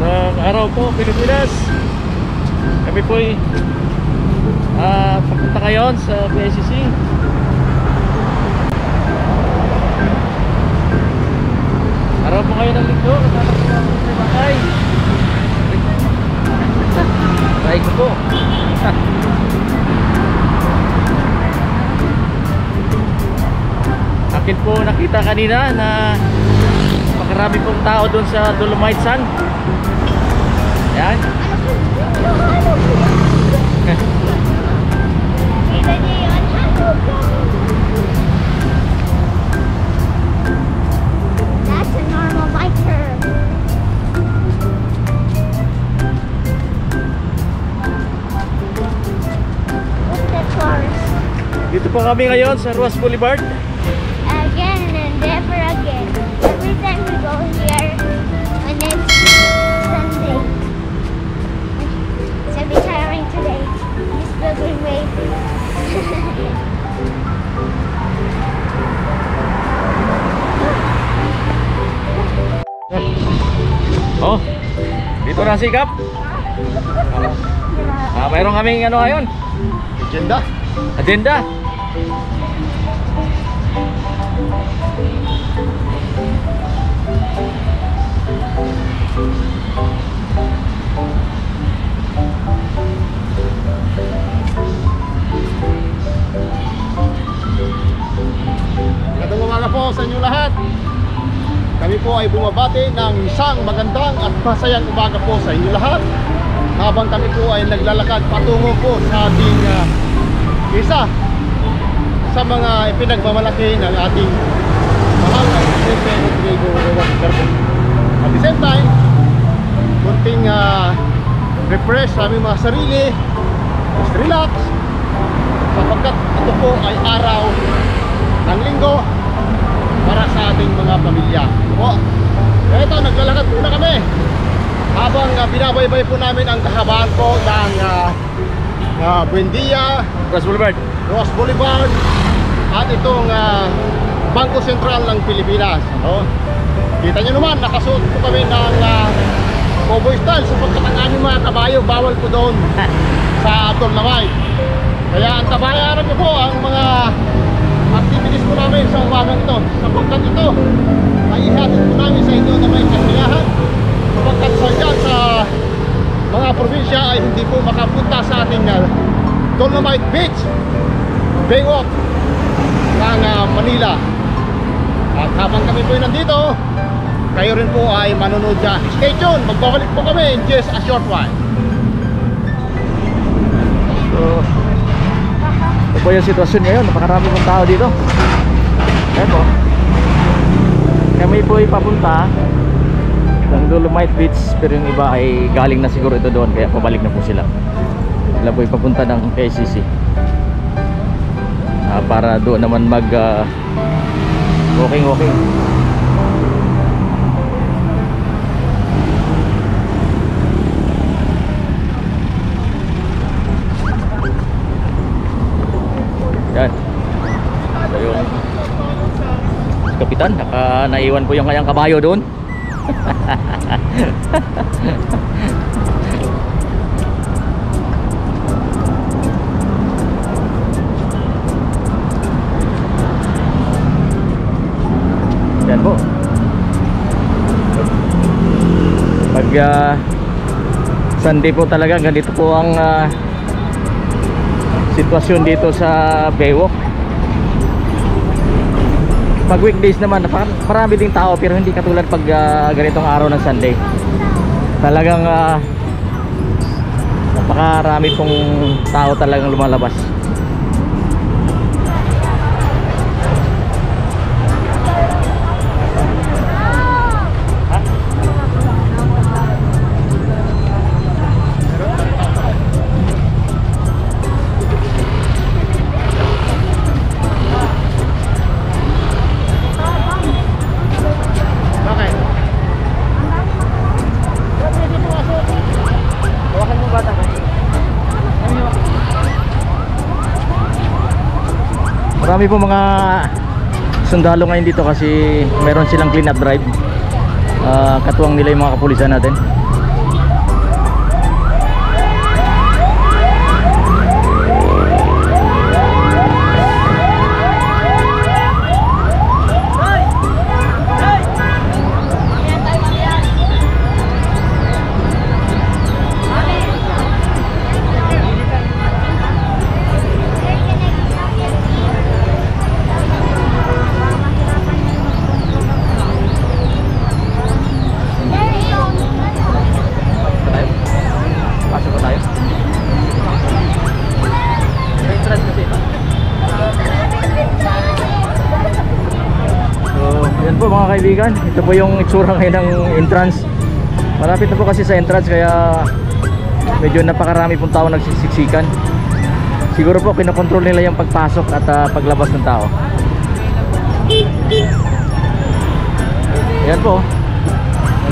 ng araw po, Pilipinas. Kami po ay papunta ngayon sa PICC. Araw po ngayon ng linggo. Kasama po ako sa bakay. Try ko po. Akin po nakita kanina na makarami pong tao doon sa Dolomite Sun. Yan. That's a normal biker. Look at the cars. Dito po kami ngayon sa Ruas Boulevard. Again and never again. Every time we go here when it's Sunday. So we're tiring today. This building waving. Oh, dito na sikap. Mayroon kaming ano ngayon? Agenda. Magandang umaga po sa inyo lahat. Kami po ay bumabati ng isang magandang at masayang umaga po sa inyo lahat, habang kami po ay naglalakad patungo po sa ating isa sa mga ipinagmamalaki ng ating mahal na Presidente Rodrigo Roa Duterte. At the same time, kunting refresh sa aming mga sarili, just relax, sapagkat ito po ay araw ng linggo para sa ating mga pamilya. Po, ito, naglalakad po na kami habang binabaybay po namin ang kahabaan po ng Buendia, Ruas Boulevard at itong Bangko Sentral ng Pilipinas. Kita nyo naman, nakasuot po kami ng cowboy style sapagkat ang aming mga kabayo bawal po doon sa Dolomite. Kaya ang tabayaran nyo po ang mga activities po namin sa umagang ito, sapagkat ito ay ihatid po namin sa inyo na may kasiyahan, sapagkat sa dyan sa mga probinsya ay hindi po makapunta sa ating Dolomite Beach, Baywalk ng Manila. At habang kami po ay nandito, kayo rin po ay manonood dyan. Stay tuned, magbabalik po kami in just a short while. So, ito po yung sitwasyon ngayon. Napakarami pong tao dito. Ayan po. Kami po ay papunta ng Dolomite Beach, pero yung iba ay galing na siguro ito doon, kaya pabalik na po sila. Sila po ay papunta ng KCC para doon naman mag walking. Yan. So yung kapitan, naiwan po yung kanyang kabayo doon. Yan po. Pag Sunday po talaga, ganito po ang sitwasyon dito sa Baywalk. Pag weekdays naman, marami ding tao, pero hindi katulad pag ganitong araw ng Sunday. Talagang napakarami pong tao talagang lumalabas. Marami po mga sundalo ngayon dito kasi meron silang clean up drive. Katuwang nila yung mga kapulisan natin. kaibigan, ito po yung itsura ngayon ng entrance. Malapit na po kasi sa entrance, kaya medyo napakarami pong tao nagsisiksikan. Siguro po kinokontrol nila yung pagpasok at paglabas ng tao. Ayan po,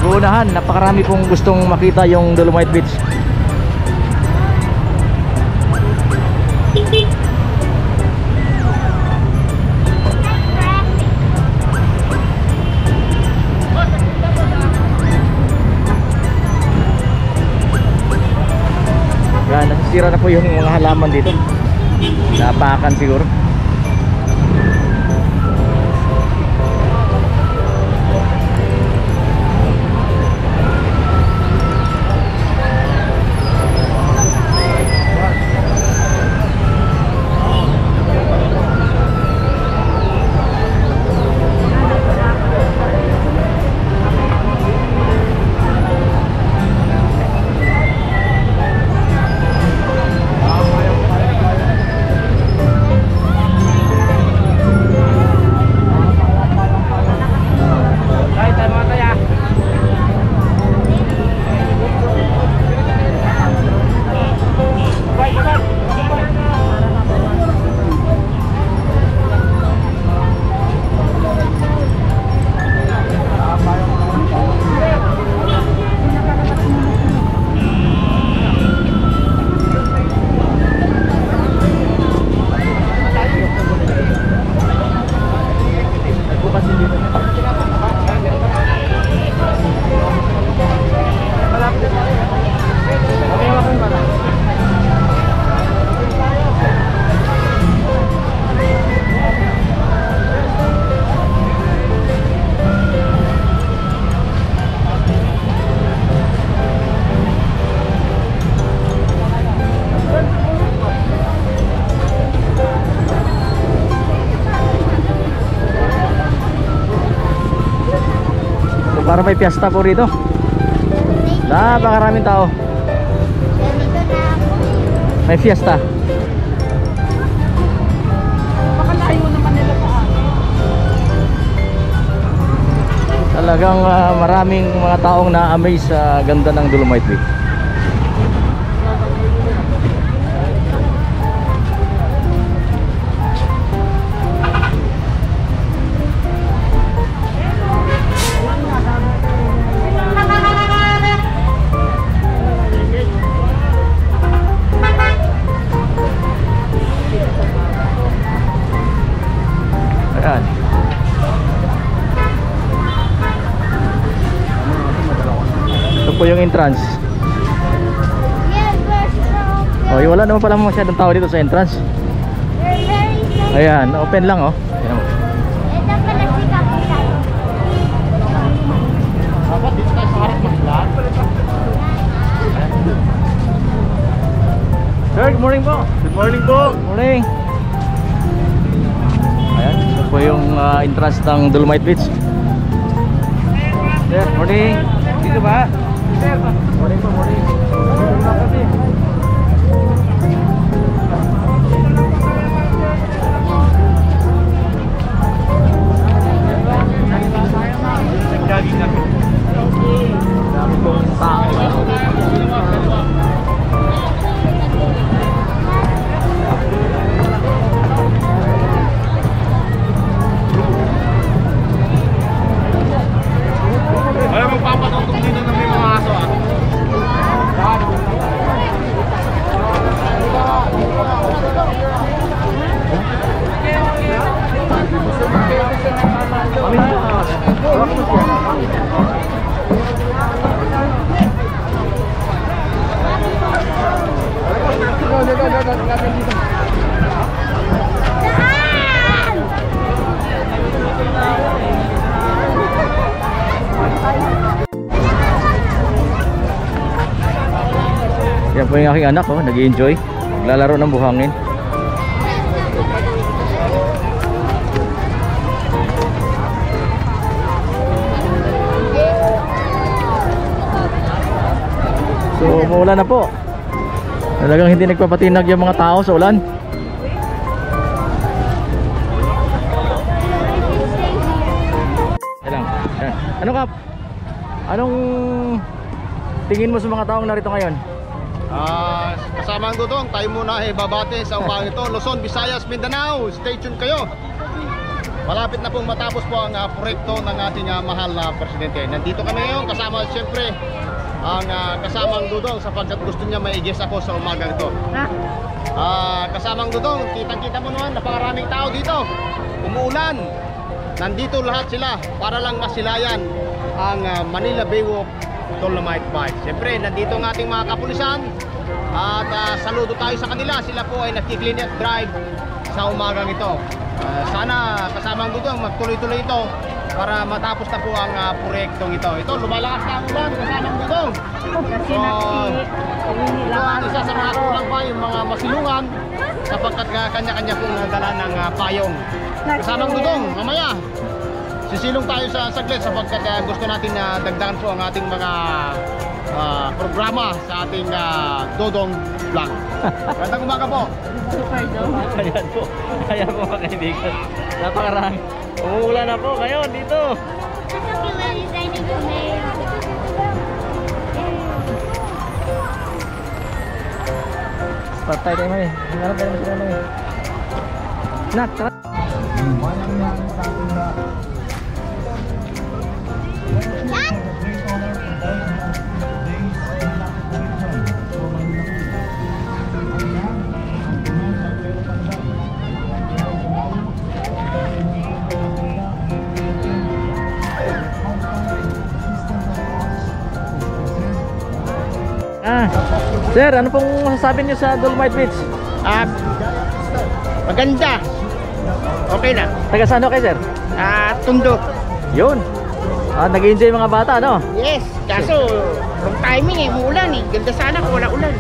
nag-uunahan, napakarami pong gustong makita yung Dolomite Beach. Yan, nasisira na po yung mga halaman dito. Napakan siguro. Para may piyesta po rito. Napakaraming tao. May fiesta. Pakalayo naman nila sa akin. Talagang maraming mga taong na-amaze sa ganda ng Dolomite Beach. Ayan. Ito po yung entrance. Yes, we're so Oh, wala naman pala masyadong tao dito sa entrance. We're very safe. Ayan, open lang oh. Ayan. Ito pala si Kapitan. Dapat dito tayo sa harap mag-vlog. Sir, good morning po. Good morning po. Good morning. Ayan, ito po yung entrance ng Dolomite Beach. Sir, morning. Dito ba? Sir, morning po, morning. Nag-jogging kami. Dami pong tao. Wala mong papatutong dito na may mga aso ah. Yan po yung aking anak oh, nag-i-enjoy. Naglalaro ng buhangin. So umuulan na po. Talagang hindi nagpapatinag yung mga tao sa ulan. Yan lang. Ano Kap? Anong tingin mo sa mga taong narito ngayon? Kasama ang Dudong, tayo muna babate sa umagang ito. Luzon, Visayas, Mindanao, stay tuned kayo. Malapit na pong matapos po ang proyekto ng ating mahal na presidente. Nandito kami ngayon kasama siyempre ang kasamang Dudong sapagkat gusto niya mai-guest ako sa umagang ito. Kasamang Dudong, kitang-kita mo naman, napakaraming tao dito. Umuulan. Nandito lahat sila para lang masilayan ang Manila Baywalk Dolomite Bike. Siyempre, nandito ang ating mga kapulisan at saludo tayo sa kanila. Sila po ay nagki-clean up drive sa umagang ito. Sana kasamang Dudong magtuloy-tuloy ito para matapos na po ang proyektong ito. Ito, lumalakas na ang ulan, kasamang Dudong. So, ito ang isa sa mga kulang pa yung mga masilungan sapagkat kanya-kanya pong dala ng payong. Kasamang Dudong, mamaya sisilong tayo sa saglit sapagkat gusto natin na dagdagan po ang ating mga programa sa ating Dodong Vlog. Magandang umaga po. Ayan po. Ayan po mga kaibigan. Napakarami. Umuulan na po ngayon dito. Patay tayo may. Hingarap tayo mas may. Nak, tara. Sir, ano pong masasabi niyo sa Dolomite Beach? Maganda. Okay na. Taga saan ho kayo, sir? Tundo. Yun. Nag-enjoy mga bata, no? Yes. Kaso, wrong timing eh. Umuulan eh. Ganda sana kung wala ulan.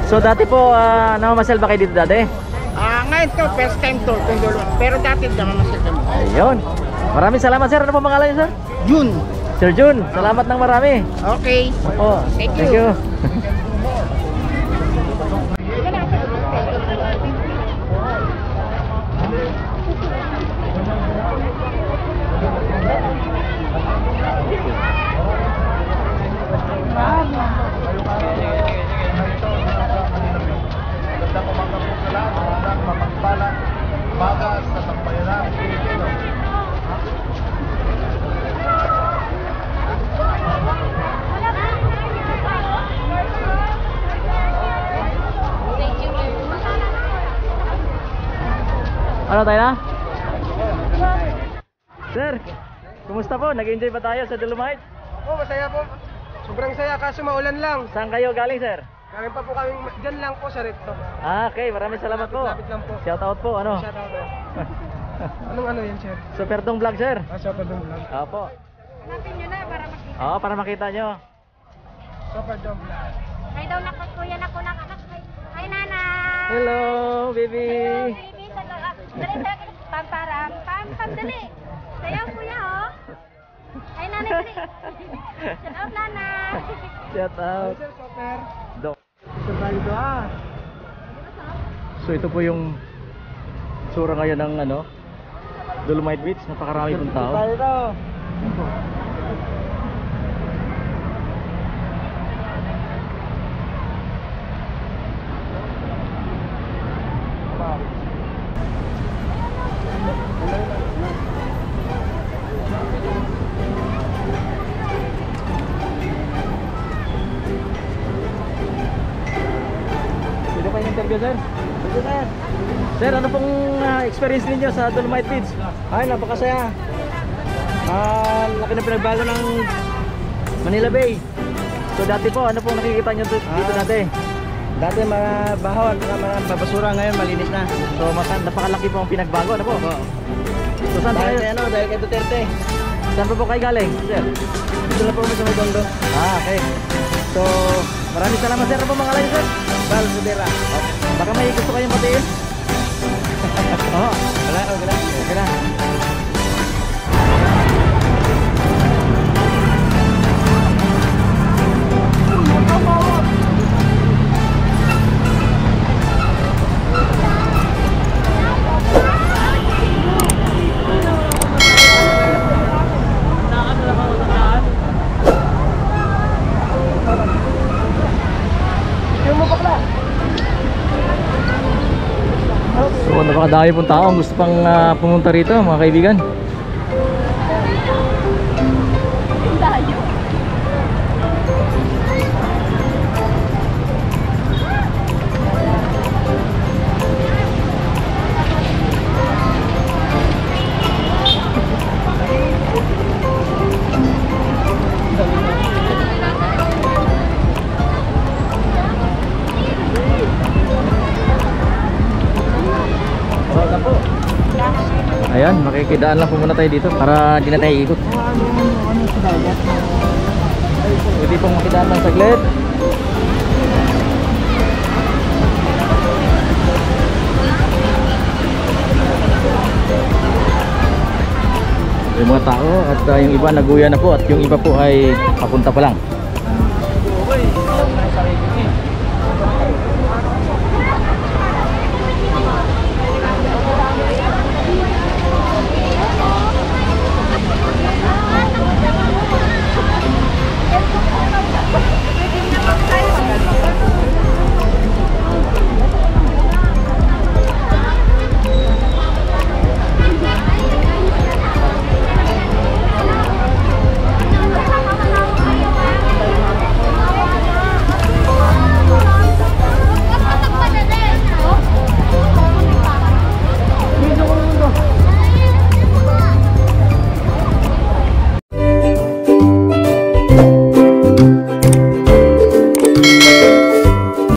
So dati po, namamasyal ba kayo dito dati? Ngayon to, first time to. Tundo. Pero dati namamasal kami. Ayun. Maraming salamat, sir. Ano po pangalan niyo, sir? June. Sir Jun, salamat ng marami. Okay. Oh, Thank thank you. you. Bagas sa Sampayanan, Pilipino. Ano tayo na? Sir, kumusta po? Nag-enjoy ba tayo sa Dolomite? Oh, masaya po. Sobrang saya kaso maulan lang. Saan kayo galing, sir? Kaya pa po kami dyan lang po sa Recto. Okay, maraming salamat po. Lapit lang po. Shout out po, ano? Shout out po. Anong ano yan, sir? Super Dong Vlog, sir. Super Dome Vlog. Opo. Hanapin nyo na para makita. Oo, para makita nyo. Super Dome Vlog. Ay daw kuya na ko nakakakay. Hi, nanay. Hello, baby. Baby, dali. Pamparang. Dali. Sayaw, kuya, oh. Hi, nanay, dali. Shout out, nanay. Shout out. Sir, super. Dok. Super dito So ito po yung sura ngayon ng Dolomite Beach. Napakarami pong tao. Dito. Dito pa yung interview, sir. Sir, ano pong experience ninyo sa Dolomite Beach? Ay, napakasaya. Laki na pinagbago ng Manila Bay. So dati po, ano pong nakikita nyo dito dati? Dati mga baho at mga babasura, ngayon malinis na. So napakalaki po ang pinagbago, ano po? So saan po Dahil kayo? kay dahil kay Duterte. Saan po kayo galing, sir? Dito na po kami sa may Tondo. Okay. So, maraming salamat, sir. Ano po mga sir? Val Sudera. Baka may gusto kayong batiin? Oo. Wala, wala. Okay na. napakadami pong tao ang gusto pang pumunta rito mga kaibigan. Ayan, makikidaan lang po muna tayo dito para di na tayo ikot. Pwede pong makidaan lang saglit. Yung mga tao at yung iba naguya na po at yung iba po ay papunta pa lang.